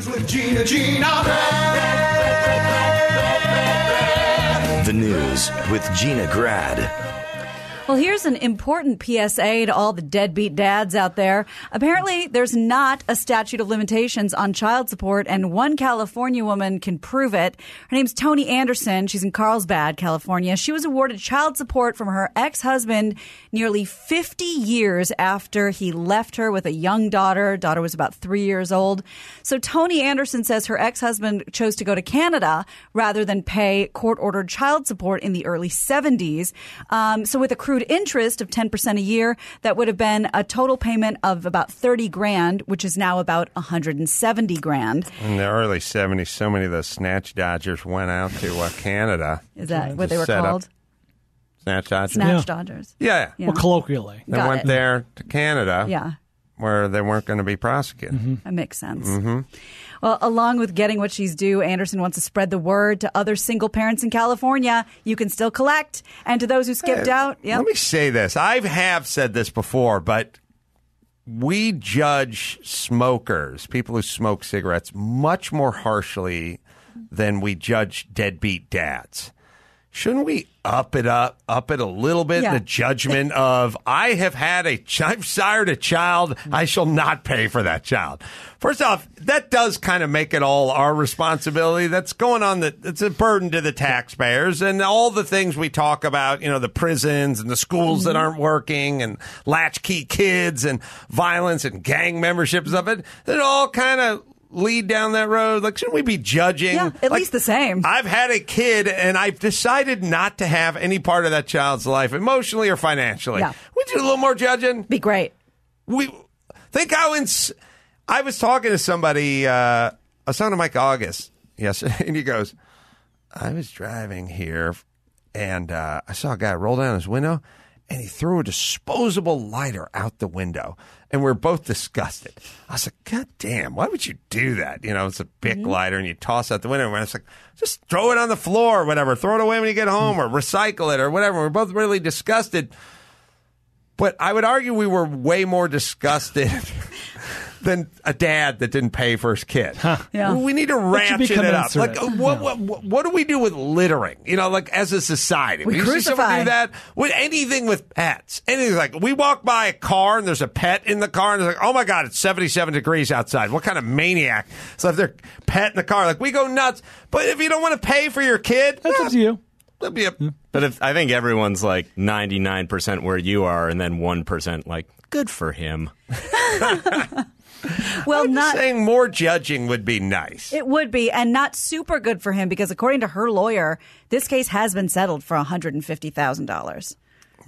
With Gina. The news with Gina Grad. Well, here's an important PSA to all the deadbeat dads out there. Apparently, there's not a statute of limitations on child support, and one California woman can prove it. Her name's Toni Anderson. She's in Carlsbad, California. She was awarded child support from her ex-husband nearly 50 years after he left her with a young daughter. Daughter was about 3 years old. So Toni Anderson says her ex-husband chose to go to Canada rather than pay court-ordered child support in the early 70s. So with accrued interest of 10% a year, that would have been a total payment of about $30,000, which is now about $170,000. In the early 70s, so many of those snatch dodgers went out to Canada. Is that what they were called? Snatch dodgers? Snatch dodgers. Yeah. Well, colloquially. They went there to Canada where they weren't going to be prosecuted. Mm-hmm. That makes sense. Mm-hmm. Well, along with getting what she's due, Anderson wants to spread the word to other single parents in California. You can still collect. And to those who skipped out. Yep. Let me say this. I have said this before, but we judge smokers, people who smoke cigarettes, much more harshly than we judge deadbeat dads. Shouldn't we up it a little bit? The judgment of I've sired a child. I shall not pay for that child. First off, that does kind of make it all our responsibility. That's going on. It's a burden to the taxpayers and all the things we talk about. You know, the prisons and the schools that aren't working and latchkey kids and violence and gang membership and stuff. It all kind of lead down that road. Like, shouldn't we be judging? Yeah, at least the same. I've had a kid, and I've decided not to have any part of that child's life, emotionally or financially. Yeah. We do a little more judging. Be great. We think I was talking to somebody, I was talking to Mike August yesterday, and he goes, I was driving here, and I saw a guy roll down his window, and he threw a disposable lighter out the window. And we're both disgusted. I was like, God damn, why would you do that? You know, it's a Bic lighter and you toss out the window. And I was like, just throw it on the floor or whatever. Throw it away when you get home or recycle it or whatever. We're both really disgusted. But I would argue we were way more disgusted than a dad that didn't pay for his kid. Huh. Yeah. We need to ratchet it up. Like, Yeah. what do we do with littering? You know, like as a society, We you see someone crucify. do that with anything with pets. Anything like we walk by a car and there's a pet in the car and it's like, oh my God, it's 77 degrees outside. What kind of maniac? So if their pet in the car, like we go nuts. But if you don't want to pay for your kid, That's up to you. that'd be a. But I think everyone's like 99% where you are, and then 1% like, good for him. Well, I'm just not saying more judging would be nice. it would be, and not super good for him because according to her lawyer, this case has been settled for $150,000.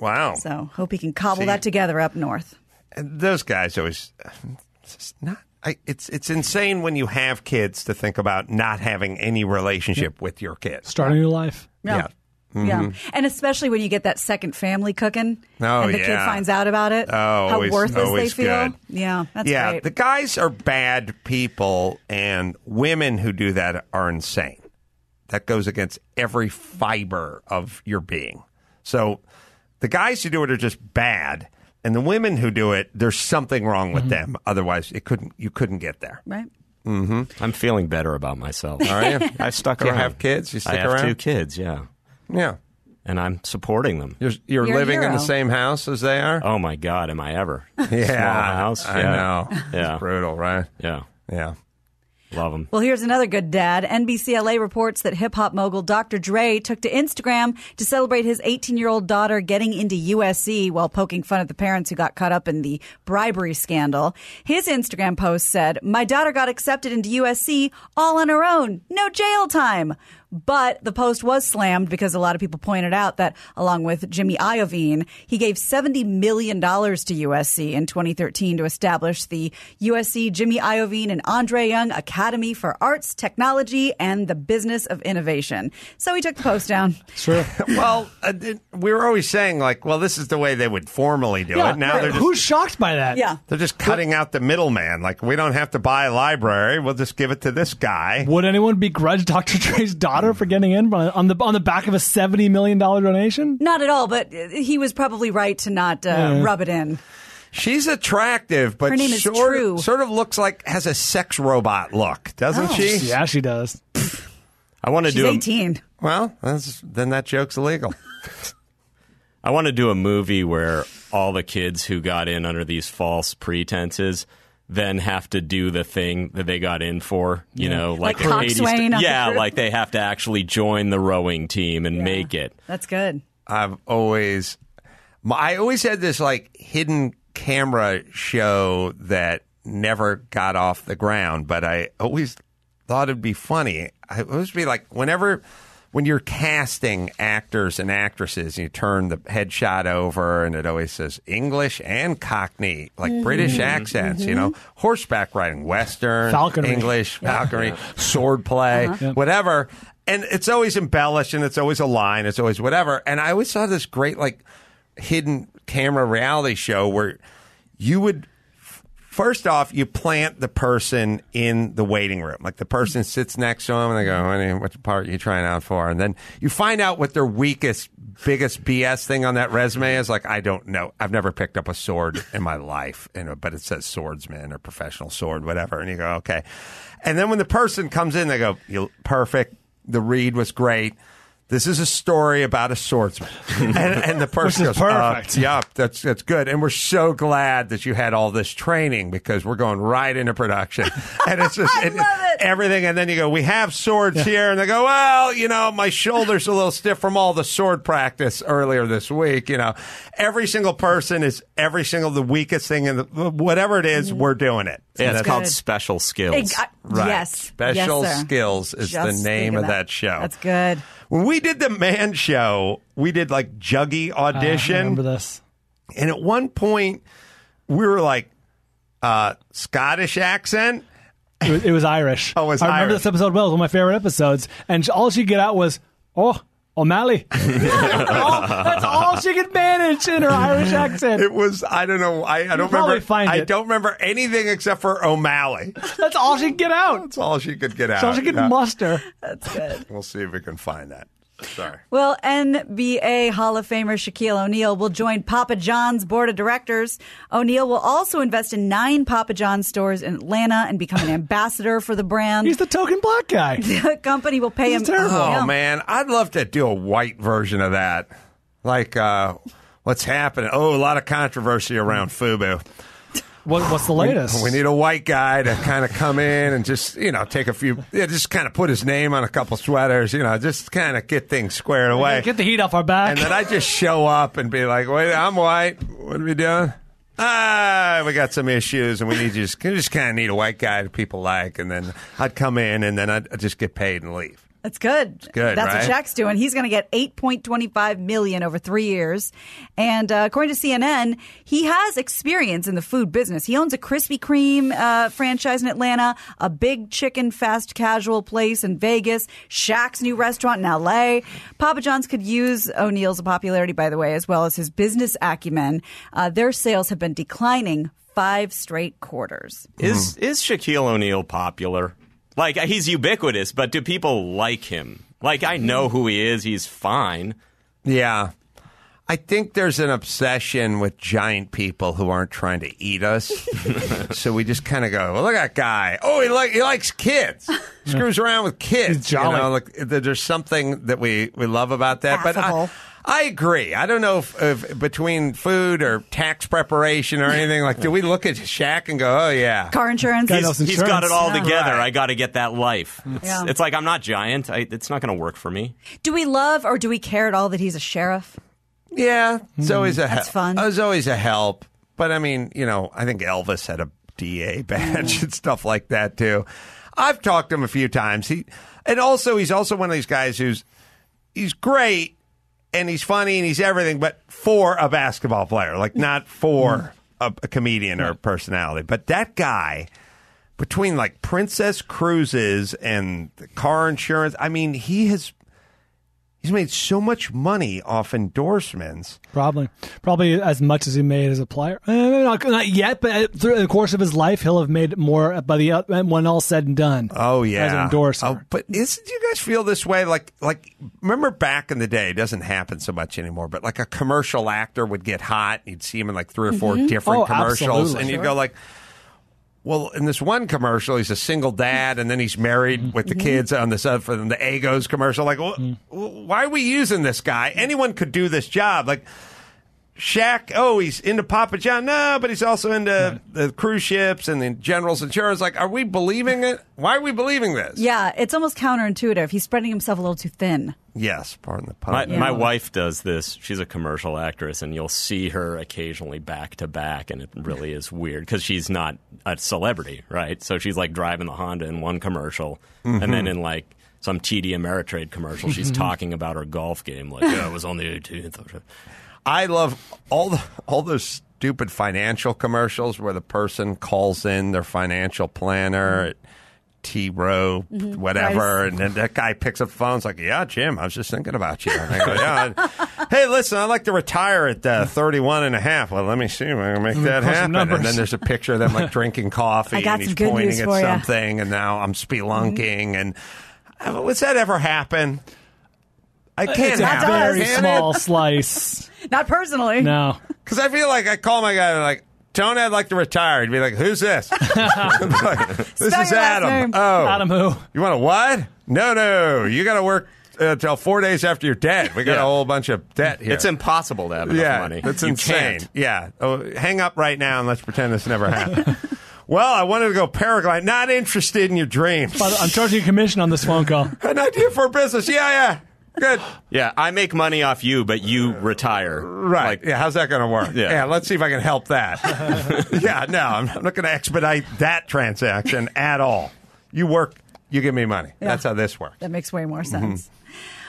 Wow. So hope he can cobble that together up north. And those guys always, it's just not. It's insane when you have kids to think about not having any relationship with your kids. Start a new life. Yeah. Yeah, and especially when you get that second family cooking, Oh, and the kid yeah. finds out about it, how always- worthless they always feel. good. Yeah, that's Yeah, great. the guys are bad people, and women who do that are insane. That goes against every fiber of your being. So the guys who do it are just bad, and the women who do it, there's something wrong with them. Otherwise, you couldn't get there. Right? I'm feeling better about myself. Are you? I stuck Do you around. have kids? You stick I have around? 2 kids, yeah. Yeah. And I'm supporting them. You're a living in hero. the same house as they are? Oh, my God, am I ever. Yeah. Small house. I Yeah. know. Yeah. It's brutal, right? Yeah. Yeah. Love them. Well, here's another good dad. NBCLA reports that hip-hop mogul Dr. Dre took to Instagram to celebrate his 18-year-old daughter getting into USC while poking fun at the parents who got caught up in the bribery scandal. His Instagram post said, "My daughter got accepted into USC all on her own. No jail time." But the post was slammed because a lot of people pointed out that, along with Jimmy Iovine, he gave $70 million to USC in 2013 to establish the USC Jimmy Iovine and Andre Young Academy for Arts, Technology, and the Business of Innovation. So he took the post down. Sure. Well, we were always saying, like, well, this is the way they would formally do it. Now they're just, who's shocked by that? Yeah. they're just cutting out the middleman. Like, we don't have to buy a library. We'll just give it to this guy. Would anyone begrudge Dr. Dre's daughter for getting in on the back of a $70 million donation? Not at all, but he was probably right to not rub it in. She's attractive, but Her name is True. sort of looks like has a sex robot look, doesn't she? Yeah, she does. I want to She's do 18. Well, then that joke's illegal. I want to do a movie where all the kids who got in under these false pretenses then have to do the thing that they got in for, you know, like an coxswain of the yeah, group? like they have to actually join the rowing team and make it. That's good. I always had this like hidden camera show that never got off the ground, but I always thought it'd be funny. I always be like, when you're casting actors and actresses, you turn the headshot over and it always says English and Cockney, like British accents, you know, horseback riding, Western, Falconry. English, falconry, sword play, whatever. And it's always embellished and it's always a line. It's always whatever. And I always saw this great, like, hidden camera reality show where you would, first off, you plant the person in the waiting room. Like the person sits next to them and they go, what part are you trying out for? And then you find out what their biggest BS thing on that resume is. Like, I don't know. I've never picked up a sword in my life, but it says swordsman or professional sword, whatever. And you go, okay. And then when the person comes in, they go, perfect. The read was great. This is a story about a swordsman. And the person goes, perfect. Yeah, that's good. And we're so glad that you had all this training because we're going right into production. And it's just everything. And then you go, we have swords here. And they go, well, you know, my shoulder's a little stiff from all the sword practice earlier this week. You know, every single person is the weakest thing in whatever it is, we're doing it. Yeah, it's Good. called Special Skills. Right. Yes. Special Yes, sir. Skills is Just the name think of that show. That's good. When we did the Man Show, we did like Juggy I audition. remember this. And at one point, we were like, Scottish accent. It was Irish. Oh, it was I remember Irish. this episode well. It was one of my favorite episodes. And all she'd get out was, O'Malley. That's all she could manage in her Irish accent. It was, I don't know. I don't probably remember. find I it. don't remember anything except for O'Malley. That's all she could get out. That's all she could get out. That's all she could Yeah. muster. That's good. We'll see if we can find that. Sorry. Well, NBA Hall of Famer Shaquille O'Neal will join Papa John's board of directors. O'Neal will also invest in 9 Papa John's stores in Atlanta and become an ambassador for the brand. He's the token black guy. The company will pay him. This is terrible. Oh, man. I'd love to do a white version of that. Like, what's happening? Oh, a lot of controversy around FUBU. What's the latest? We need a white guy to kind of come in and just, take a few, just kind of put his name on a couple sweaters, just kind of get things squared away. Get the heat off our back. And then I just show up and be like, wait, I'm white. What are we doing? We got some issues and we just kind of need a white guy that people like. And then I'd come in and then I'd just get paid and leave. That's good. good, That's right? what Shaq's doing. He's going to get $8.25 million over 3 years. And according to CNN, he has experience in the food business. He owns a Krispy Kreme franchise in Atlanta, a big chicken fast casual place in Vegas, Shaq's new restaurant in L.A. Papa John's could use O'Neal's popularity, by the way, as well as his business acumen. Their sales have been declining 5 straight quarters. Is Shaquille O'Neal popular? Like, he's ubiquitous, but do people like him? Like, I know who he is. He's fine. Yeah. I think there's an obsession with giant people who aren't trying to eat us. So we just kind of go, well, look at that guy. Oh, he likes kids. Screws around with kids. He's jolly. There's something that we love about that. Affable. But I agree. I don't know if between food or tax preparation or anything, like, do we look at Shaq and go, oh, yeah. Car insurance. Guy knows He's got it all Yeah. together. Right. I got to get that life. Yeah. It's like, I'm not giant. It's not going to work for me. Do we love or do we care at all that he's a sheriff? Yeah, it's always a help. That's fun. It was always a help. But, I mean, I think Elvis had a DA badge and stuff like that, too. I've talked to him a few times. He's also one of these guys he's great. And he's funny and he's everything, but for a basketball player, like not for a comedian or a personality. But that guy, between like Princess Cruises and the car insurance, I mean, he has He's made so much money off endorsements. Probably as much as he made as a player. Not yet, but through the course of his life, he'll have made more when all said and done. Oh yeah, as an endorser. Oh, but do you guys feel this way? Like remember back in the day? It doesn't happen so much anymore. But like a commercial actor would get hot, you'd see him in like 3 or 4 different commercials, absolutely. and you'd go like, well, in this one commercial, he's a single dad, and then he's married with the kids on this other, for the Egos commercial. Like, why are we using this guy? Anyone could do this job. Like, Shaq, he's into Papa John. No, but he's also into the cruise ships and the General's Insurance. Like, are we believing it? Why are we believing this? Yeah, it's almost counterintuitive. He's spreading himself a little too thin. Yes, pardon the pun. My wife does this. She's a commercial actress, and you'll see her occasionally back to back, and it really is weird because she's not a celebrity, right? So she's like driving the Honda in one commercial, and then in like some TD Ameritrade commercial, she's talking about her golf game, like, it was on the 18th. I love all those stupid financial commercials where the person calls in their financial planner at T Row, whatever, and then that guy picks up the phone. It's like, yeah, Jim, I was just thinking about you. And I go, yeah. Hey, listen, I'd like to retire at 31 and a half. Well, let me see if I can make that happen. And then there's a picture of them like drinking coffee, and he's pointing at something, and now I'm spelunking. And what's that ever happen? I can't have very small slice. Not personally. No. Because I feel like I call my guy like, Tony, I'd like to retire. He'd be like, who's this? Like, this is Adam. Oh. Adam who? You want a what? No. You got to work until 4 days after you're dead. We got a whole bunch of debt here. It's impossible to have enough money. That's you insane. Can't. Yeah. Hang up right now and let's pretend this never happened. Well, I wanted to go paragliding. Not interested in your dreams. But I'm charging a commission on this phone call. An idea for a business. Yeah. Good. Yeah, I make money off you, but you retire. Right. Yeah, how's that going to work? Yeah, let's see if I can help that. Yeah, no, I'm not going to expedite that transaction at all. You work, you give me money. Yeah. That's how this works. That makes way more sense.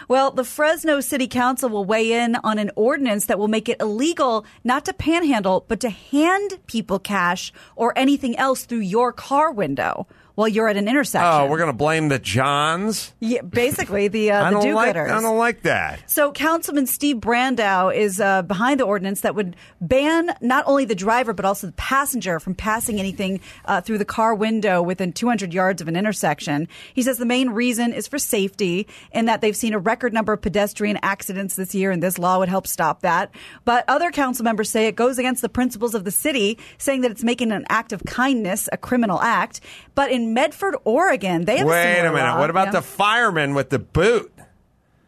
Well, the Fresno City Council will weigh in on an ordinance that will make it illegal not to panhandle, but to hand people cash or anything else through your car window while you're at an intersection. Oh, we're going to blame the Johns? Yeah, basically the do-gooders. I don't like that. So Councilman Steve Brandow is behind the ordinance that would ban not only the driver but also the passenger from passing anything through the car window within 200 yards of an intersection. He says the main reason is for safety and that they've seen a record number of pedestrian accidents this year, and this law would help stop that. But other council members say it goes against the principles of the city, saying that it's making an act of kindness a criminal act. But in Medford, Oregon, they have Wait a minute. law. What about the firemen with the boot?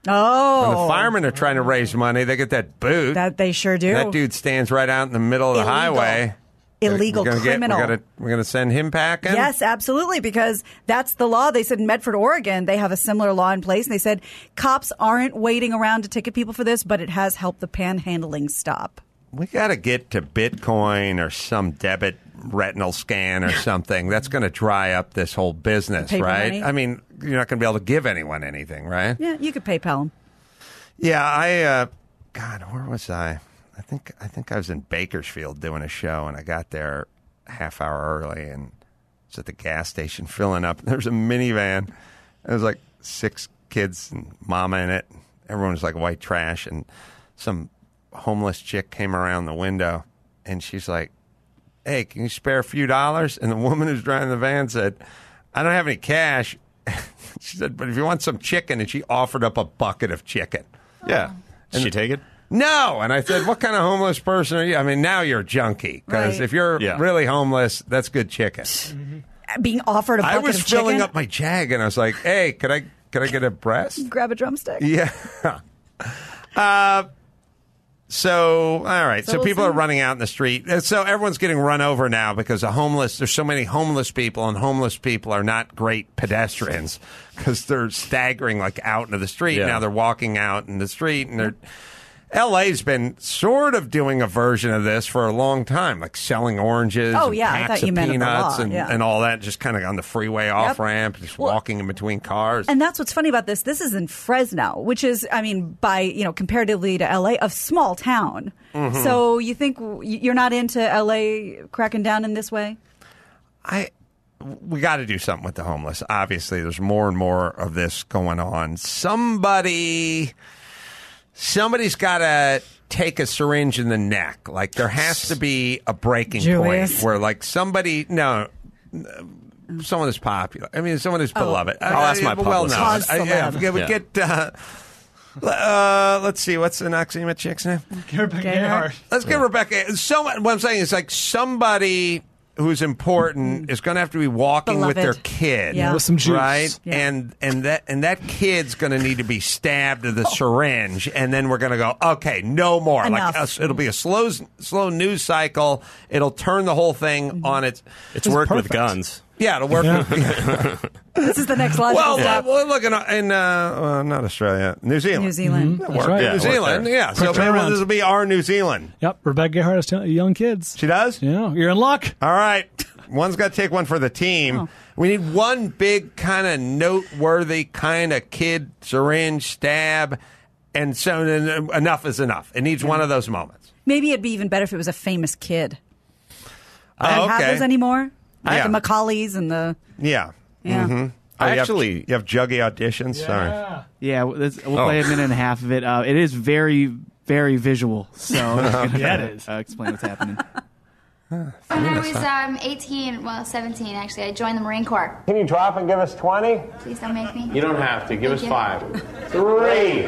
Oh. When the firemen are trying to raise money, they get that boot. That they sure do. That dude stands right out in the middle of the highway. Illegal criminal. We're going to send him packing? Yes, absolutely, because that's the law. They said in Medford, Oregon, they have a similar law in place. And they said cops aren't waiting around to ticket people for this, but it has helped the panhandling stop. We got to get to Bitcoin or some debit retinal scan or something. That's going to dry up this whole business, right? Money. I mean, you're not going to be able to give anyone anything, right? Yeah, you could PayPal them. Yeah, God, where was I? I think I was in Bakersfield doing a show, and I got there half hour early, and was at the gas station filling up. There was a minivan. There was like 6 kids and mama in it. Everyone was like white trash, and some homeless chick came around the window, and she's like, hey, can you spare a few dollars? And the woman who's driving the van said, I don't have any cash. She said, but if you want some chicken, and she offered up a bucket of chicken. Yeah. Did she take it? No. And I said, what kind of homeless person are you? I mean, now you're a junkie. Because if you're really homeless, that's good chicken. Being offered a bucket of chicken? I was filling up my Jag, and I was like, hey, could I get a breast? Grab a drumstick? Yeah. So, all right. So people are running out in the street. So everyone's getting run over now because there's so many homeless people, and homeless people are not great pedestrians because they're staggering like out into the street. Yeah. Now they're walking out in the street, and LA's been sort of doing a version of this for a long time, like selling oranges, I thought packs you of meant peanuts, the law. and all that, just kind of on the freeway off ramp, just walking in between cars. And that's what's funny about this. This is in Fresno, which is, I mean, comparatively to LA, a small town. Mm-hmm. So you think you're not into LA cracking down in this way? we got to do something with the homeless. Obviously, there's more and more of this going on. Somebody's got to take a syringe in the neck. Like, there has to be a breaking point where, like, someone is popular. I mean, someone is beloved. I'll ask my publicist. Let's see. What's the Noxema chick's name? Rebecca Gayheart. Let's get Rebecca. What I'm saying is, like, somebody who's important is going to have to be walking with their kid, with some juice, right? Yeah. And that kid's going to need to be stabbed with a syringe, and then we're going to go, okay, no more. Enough. Like it'll be a slow news cycle. It'll turn the whole thing on its. It's worked with guns. Yeah, it'll work. This is the next logical step. We're looking in not Australia, New Zealand. New Zealand. Mm-hmm. That's right. New Zealand, yeah. So this will be our New Zealand. Yep, Rebecca Gayheart has young kids. She does? Yeah, you're in luck. All right. One's got to take one for the team. Oh. We need one big kind of noteworthy kind of kid syringe stab, and so enough is enough. It needs one of those moments. Maybe it'd be even better if it was a famous kid. Oh, I don't have those anymore. Like Yeah. the Macaulays and the... Yeah. Yeah. Mm-hmm. Actually, you have juggy auditions? Sorry. Yeah, we'll play a minute and a half of it. It is very, very visual. So Yeah, it is. Explain what's happening. When I was 18, well, 17 actually, I joined the Marine Corps. Can you drop and give us 20? Please don't make me. You don't have to. Give us Thank you. 5. 3, 4, 5.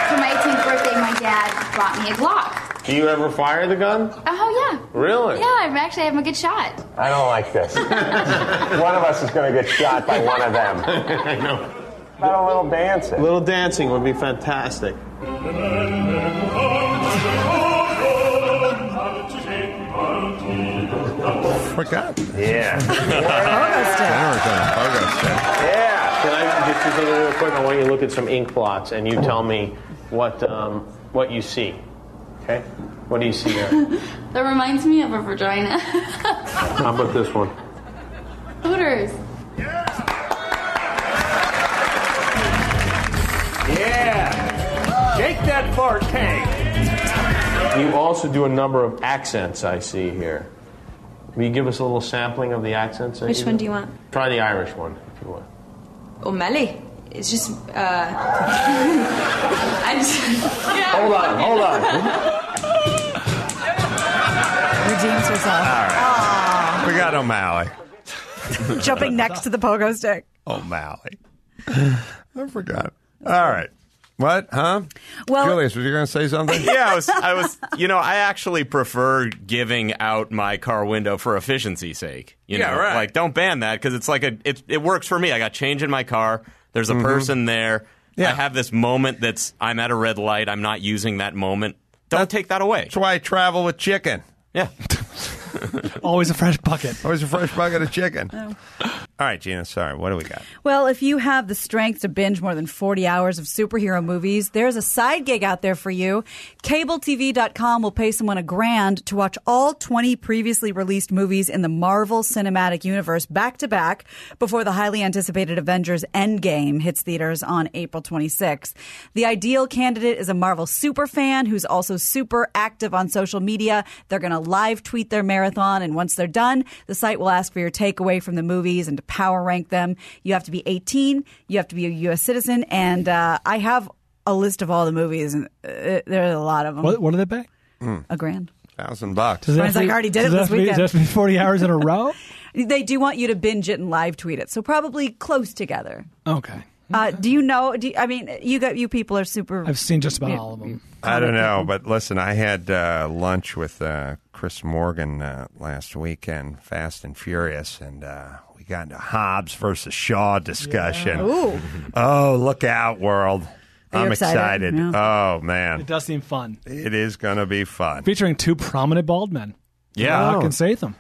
For my 18th birthday, my dad bought me a Glock. Do you ever fire the gun? Oh, yeah. Really? Yeah, I'm a good shot. I don't like this. One of us is going to get shot by one of them. I know. How about a little dancing? A little dancing would be fantastic. Forgot. Yeah. Yeah. Can I just do something real quick? I want you to look at some ink blots, and you tell me what you see. Okay? What do you see there? That reminds me of a vagina. How about this one? Hooters. Yeah. Take that fart tank. You also do a number of accents I see here. Will you give us a little sampling of the accents? Which one do you want? Try the Irish one, if you want. O'Malley. It's just, Hold on. Redeems herself. All right. We got O'Malley. Jumping next to the pogo stick. O'Malley. I forgot. All right. What? Huh? Well, Julius, was you going to say something? Yeah, I was. I actually prefer giving out my car window for efficiency's sake. Right. Like, don't ban that because it's like it works for me. I got change in my car. There's a person there. Yeah. I have this moment I'm at a red light. I'm not using that moment. Don't take that away. That's why I travel with chicken. Yeah. Always a fresh bucket. Always a fresh bucket of chicken. Oh. All right, Gina, sorry. What do we got? Well, if you have the strength to binge more than 40 hours of superhero movies, there's a side gig out there for you. CableTV.com will pay someone $1,000 to watch all 20 previously released movies in the Marvel Cinematic Universe back to back before the highly anticipated Avengers Endgame hits theaters on April 26th. The ideal candidate is a Marvel superfan who's also super active on social media. They're going to live tweet their marathon, and once they're done, the site will ask for your takeaway from the movies and to power rank them. You have to be 18, you have to be a U.S. citizen, and I have a list of all the movies, and there are a lot of them. What do they pay? $1,000. $1,000. Brian's like, I already did it this weekend. Does that have to be 40 hours in a row? They do want you to binge it and live tweet it, so probably close together. Okay. Do you know? You people are super. I've seen just about all of them. I don't know, but listen, I had lunch with Chris Morgan last weekend, Fast and Furious, and we got into Hobbs versus Shaw discussion. Yeah. Ooh. Oh, look out, world. I'm excited. Yeah. Oh, man. It does seem fun. It is going to be fun. Featuring two prominent bald men. Yeah. Rock and Statham.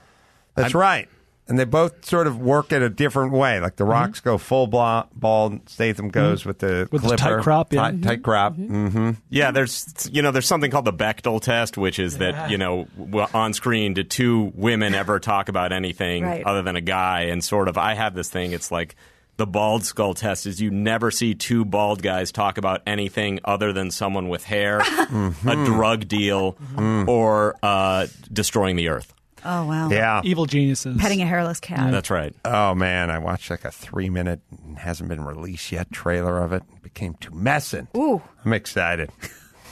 That's right. And they both sort of work in a different way. Like the Rocks go full bald, Statham goes with the clipper. The tight crop, yeah. Tight crop. Mm-hmm. Yeah, there's something called the Bechdel test, which is that, on screen, did two women ever talk about anything other than a guy? And sort of, I have this thing, it's like the bald skull test is you never see two bald guys talk about anything other than someone with hair, a drug deal, or destroying the earth. Oh, wow. Yeah. Evil geniuses. Petting a hairless cat. That's right. Oh, man. I watched like a 3-minute, hasn't been released yet, trailer of it. It became tumescent. Ooh. I'm excited.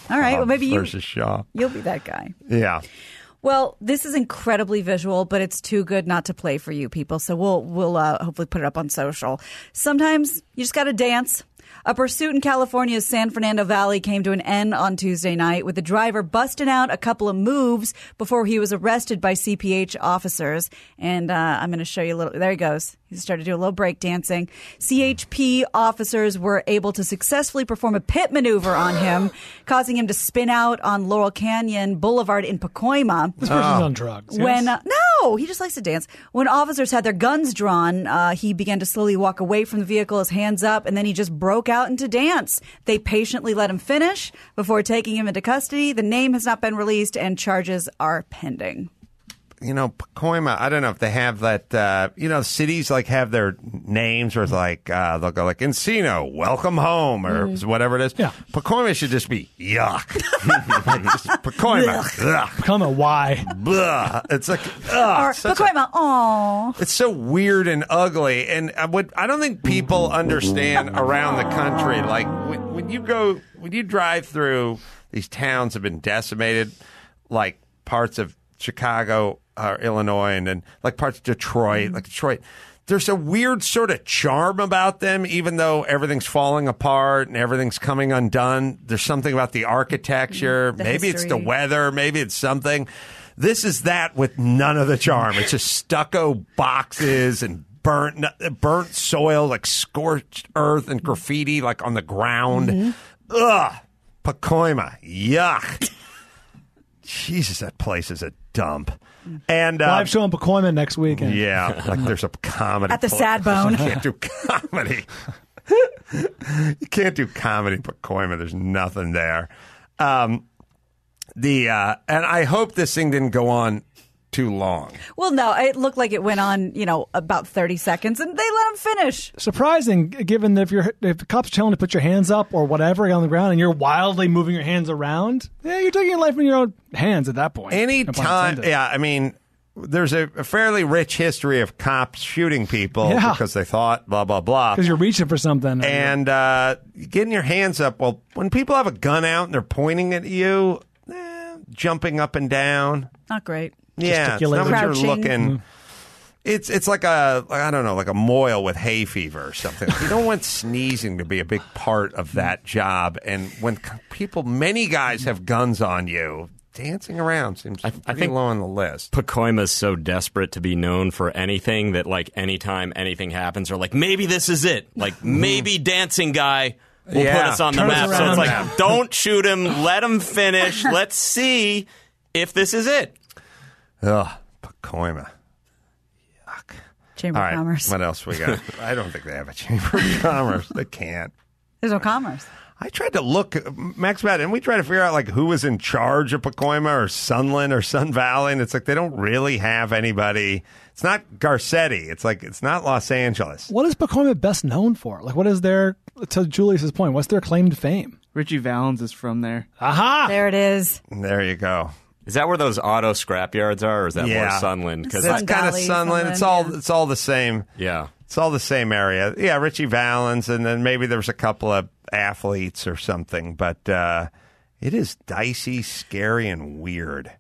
All right. Well, maybe versus Shaw. you'll be that guy. Yeah. Well, this is incredibly visual, but it's too good not to play for you people. So we'll hopefully put it up on social. Sometimes you just got to dance. A pursuit in California's San Fernando Valley came to an end on Tuesday night with the driver busting out a couple of moves before he was arrested by CPH officers. And I'm going to show you a little. There he goes. He started to do a little break dancing. CHP officers were able to successfully perform a pit maneuver on him, causing him to spin out on Laurel Canyon Boulevard in Pacoima. This person's on drugs. When yes? no, he just likes to dance. When officers had their guns drawn, he began to slowly walk away from the vehicle, his hands up, and then he just broke out into dance. They patiently let him finish before taking him into custody. The name has not been released, and charges are pending. You know, Pacoima, I don't know if they have that, cities like have their names or like, they'll go like Encino, welcome home or whatever it is. Yeah. Pacoima should just be yuck. Just Pacoima. Pacoima, why? Blah. It's like, Or Pacoima, aw. it's so weird and ugly. And I don't think people understand around the country. Like when you drive through these towns have been decimated, like parts of Chicago or Illinois and then like parts of Detroit, there's a weird sort of charm about them, even though everything's falling apart and everything's coming undone. There's something about the architecture. Maybe it's the weather. Maybe it's something. This is that with none of the charm. It's just stucco boxes and burnt soil, like scorched earth and graffiti like on the ground. Ugh. Pacoima. Yuck. Jesus, that place is a dump. And live show in Pacoima next weekend. Yeah, like there's a comedy At the Sad Bone. You can't do comedy. You can't do comedy in Pacoima. There's nothing there. And I hope this thing didn't go on too long. Well, no, it looked like it went on, about 30 seconds, and they let him finish. Surprising, given that if the cops are telling you to put your hands up or whatever on the ground, and you're wildly moving your hands around, you're taking your life in your own hands at that point. Anytime, I mean, there's a fairly rich history of cops shooting people because they thought blah blah blah. Because you're reaching for something, and getting your hands up. Well, when people have a gun out and they're pointing at you, jumping up and down, not great. Yeah, it's not what you're looking. It's like a moil with hay fever or something. You don't want sneezing to be a big part of that job. And when many guys have guns on you, dancing around seems pretty low on the list. Pacoima's so desperate to be known for anything that, like, anytime anything happens, or like, maybe this is it. Like, maybe dancing guy will put us on the map. So it's like, don't shoot him. Let him finish. Let's see if this is it. Ugh, Pacoima. Yuck. Chamber of Commerce. What else we got? I don't think they have a Chamber of Commerce. They can't. There's no commerce. I tried to look, Max Matt, and we tried to figure out like who was in charge of Pacoima or Sunland or Sun Valley, and it's like they don't really have anybody. It's not Garcetti. It's not Los Angeles. What is Pacoima best known for? Like, what is their, to Julius's point, what's their claim to fame? Richie Valens is from there. Aha! There it is. There you go. Is that where those auto scrap yards are, or is that more Sunland? Because it's kind of Sunland. It's all the same. Yeah. It's all the same area. Yeah, Richie Valens, and then maybe there's a couple of athletes or something. But it is dicey, scary, and weird.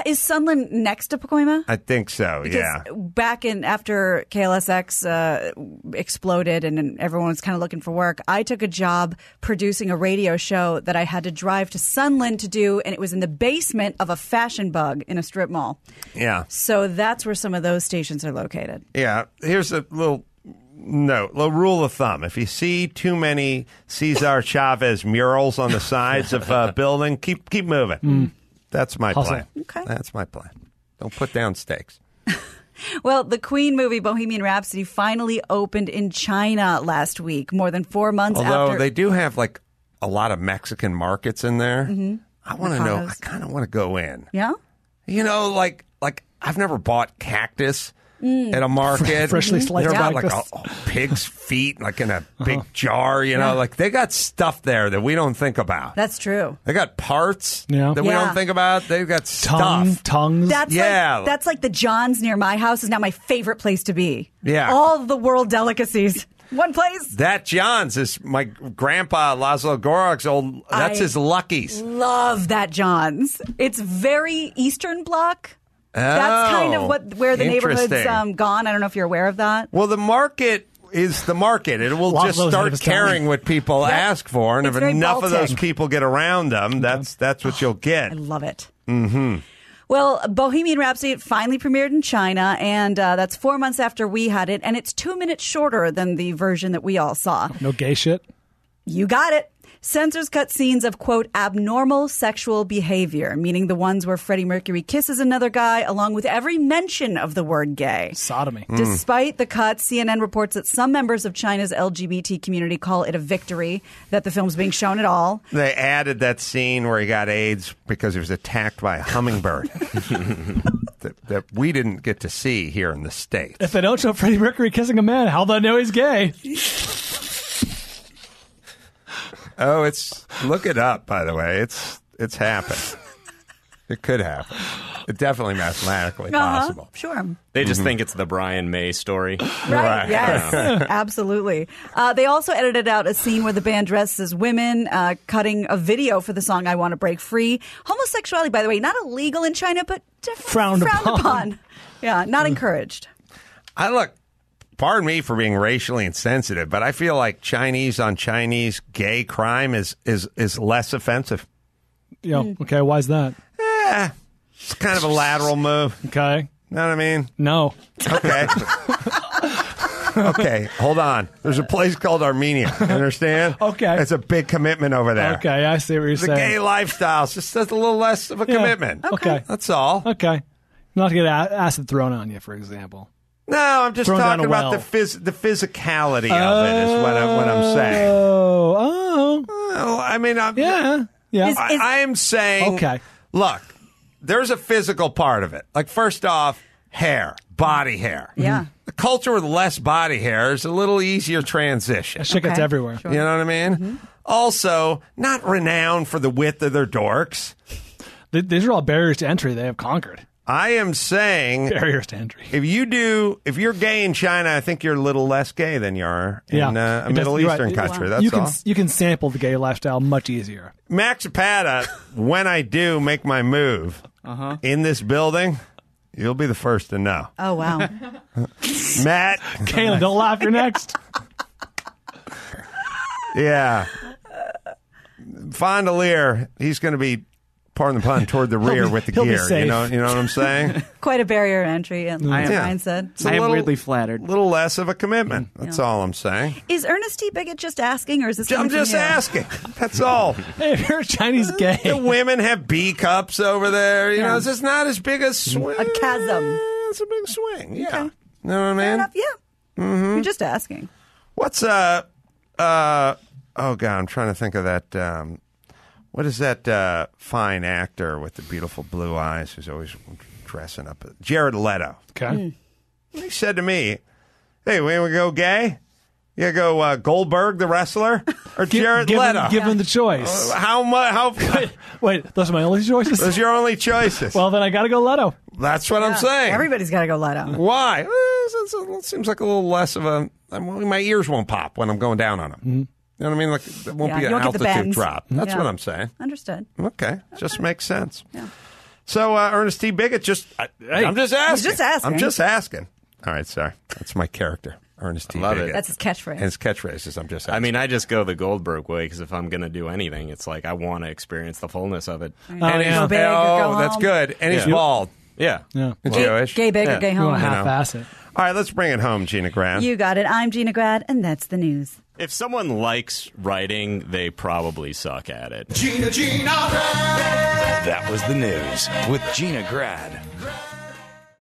Is Sunland next to Pacoima? I think so, because back after KLSX exploded and everyone was kind of looking for work, I took a job producing a radio show that I had to drive to Sunland to do, and it was in the basement of a Fashion Bug in a strip mall. Yeah. So that's where some of those stations are located. Yeah. Here's a little rule of thumb. If you see too many Cesar Chavez murals on the sides of a building, keep moving. That's my plan. Okay. That's my plan. Don't put down stakes. Well, the Queen movie Bohemian Rhapsody finally opened in China last week, more than 4 months after. Although they do have like a lot of Mexican markets in there. Mm-hmm. I want to know. I kind of want to go in. Yeah? Like I've never bought cactus, at a market. Freshly sliced They're about breakfast. like a pig's feet, like in a big jar. You know, like they got stuff there that we don't think about. That's true. They got parts Yeah. that we Yeah. don't think about. They've got stuff. Tongues. That's like the John's near my house is now my favorite place to be. Yeah. All the world delicacies. One place. That John's is my grandpa Laszlo Gorok's old. That's his Lucky's. Love that John's. It's very Eastern Bloc. That's kind of where the neighborhood's interesting. gone. I don't know if you're aware of that. Well, the market is the market. It will just Laszlo's start carrying what people ask for, and It's if very enough of those Baltic. people get around them, that's what you'll get. I love it. Mm-hmm. Well, Bohemian Rhapsody finally premiered in China, and that's 4 months after we had it, and it's 2 minutes shorter than the version that we all saw. No gay shit. You got it. Censors cut scenes of, quote, abnormal sexual behavior, meaning the ones where Freddie Mercury kisses another guy, along with every mention of the word gay. Sodomy. Despite the cut, CNN reports that some members of China's LGBT community call it a victory that the film's being shown at all. They added that scene where he got AIDS because he was attacked by a hummingbird that we didn't get to see here in the States. If they don't show Freddie Mercury kissing a man, how'll they know he's gay? Oh, look it up, by the way. It's happened. It could happen. It's definitely mathematically possible. Sure. They just think it's the Brian May story. Right. Yes. Absolutely. They also edited out a scene where the band dresses as women, cutting a video for the song I Want to Break Free. Homosexuality, by the way, not illegal in China, but Frowned upon. Yeah, not encouraged. Pardon me for being racially insensitive, but I feel like Chinese on Chinese gay crime is less offensive. Yeah. Okay. Why is that? It's kind of a lateral move. Okay. Know what I mean? No. Okay. Okay, hold on. There's a place called Armenia. You understand? Okay. It's a big commitment over there. Okay, I see what you're The saying. gay lifestyle is just a little less of a commitment. Okay. That's all. Okay. Not to get acid thrown on you, for example. No, I'm just Thrown down talking a about well. the physicality of it is what I'm saying. Oh. Well, I mean, Yeah. Yeah. I am saying, Okay. look, there's a physical part of it. Like, first off, hair, body hair. Yeah. The culture with less body hair is a little easier transition. That shit gets everywhere. You know what I mean? Mm-hmm. Also, not renowned for the width of their dorks. These are all barriers to entry they have conquered. I am saying, Barriers to entry. if you're gay in China, I think you're a little less gay than you are in a Middle You're Eastern right. country. That's you can all. you can sample the gay lifestyle much easier. Max Zapata, when I do make my move in this building, you'll be the first to know. Oh, wow. Matt. Kayla, don't laugh. You're next. Yeah. Fondelier, he's going to be, pardon the pun, toward the rear with the he'll be gear. safe. You know what I'm saying? Quite a barrier to entry, and like Yeah. Brian said. It's a I am little- weirdly flattered. little less of a commitment. That's all I'm saying. Is Ernest T. Bigot just asking, or is this I'm coming from just you? asking. That's all. Hey, if you're a Chinese The gay, women have B cups over there. You know, it's just not as big a swing. A chasm. It's a big swing. Yeah. Okay. You know what I mean? Fair enough, yeah. You're just asking. What's oh God, I'm trying to think of that. What is that fine actor with the beautiful blue eyes who's always dressing up? Jared Leto. okay. He said to me, "Hey, we go gay? You go Goldberg the wrestler or Jared Leto? Give him the choice. How much? How? Wait, those are my only choices? Those are your only choices. Well, then I got to go Leto. That's what I'm saying. Everybody's got to go Leto. Why? It seems like a little less of a. My ears won't pop when I'm going down on them. Mm-hmm. You know what I mean? Like it won't be you an won't get the altitude bends. drop. That's Yeah. what I'm saying. Understood. Okay, just makes sense. Yeah. So Ernest T. Bigot, I'm just asking. just asking. I'm just asking. All right, sorry. That's my character, Ernest T. Love Bigot. it. That's his catchphrase. And his catchphrase is, I'm just asking. I mean, I just go the Goldberg way because if I'm going to do anything, it's like I want to experience the fullness of it. and he's, yeah. Go big or go that's home. good. And he's Yeah. bald. Yeah. Yeah. Jewish. Gay big or gay You want home. to half-ass it. All right, let's bring it home, Gina Graham. You got it. I'm Gina Grad, and that's the news. If someone likes writing, they probably suck at it. That was the news with Gina Grad.